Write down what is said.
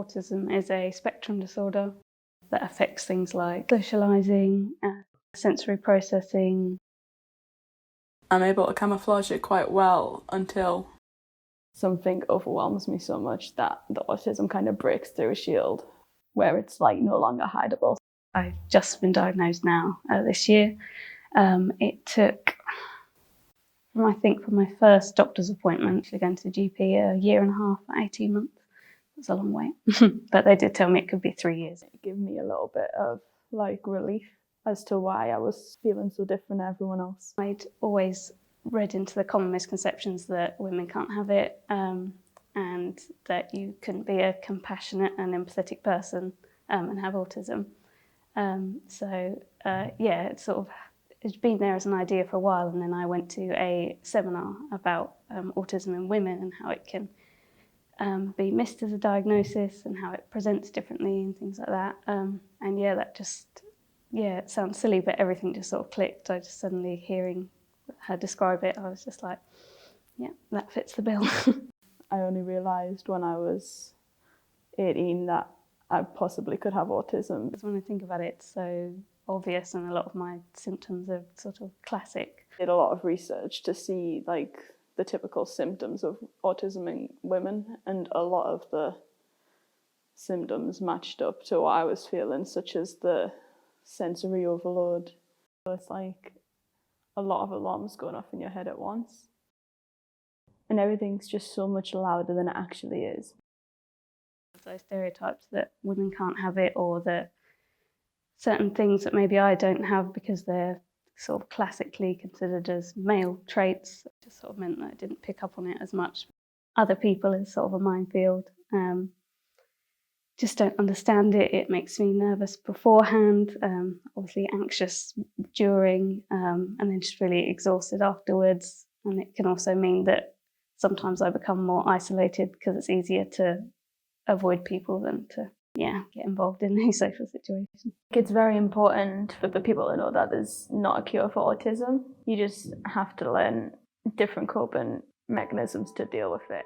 Autism is a spectrum disorder that affects things like socialising, sensory processing. I'm able to camouflage it quite well until something overwhelms me so much that the autism kind of breaks through a shield where it's like no longer hideable. I've just been diagnosed now this year. It took, I think, from my first doctor's appointment to going to the GP, a year and a half, 18 months. It's a long wait. But they did tell me it could be 3 years. It gave me a little bit of like relief as to why I was feeling so different to everyone else. I'd always read into the common misconceptions that women can't have it, and that you couldn't be a compassionate and empathetic person and have autism. It's been there as an idea for a while, and then I went to a seminar about autism in women and how it can be missed as a diagnosis and how it presents differently and things like that. It sounds silly, but everything just sort of clicked. I just suddenly hearing her describe it, I was just like, yeah, that fits the bill. I only realised when I was 18 that I possibly could have autism. Because when I think about it, it's so obvious, and a lot of my symptoms are sort of classic. I did a lot of research to see like the typical symptoms of autism in women, and a lot of the symptoms matched up to what I was feeling, such as the sensory overload. So it's like a lot of alarms going off in your head at once, and everything's just so much louder than it actually is. Those stereotypes that women can't have it, or that certain things that maybe I don't have because they're sort of classically considered as male traits, just sort of meant that I didn't pick up on it as much. Other people is sort of a minefield. Just don't understand it. It makes me nervous beforehand, obviously anxious during, and then just really exhausted afterwards. And it can also mean that sometimes I become more isolated because it's easier to avoid people than to get involved in any social situation. It's very important for people to know that there's not a cure for autism. You just have to learn different coping mechanisms to deal with it.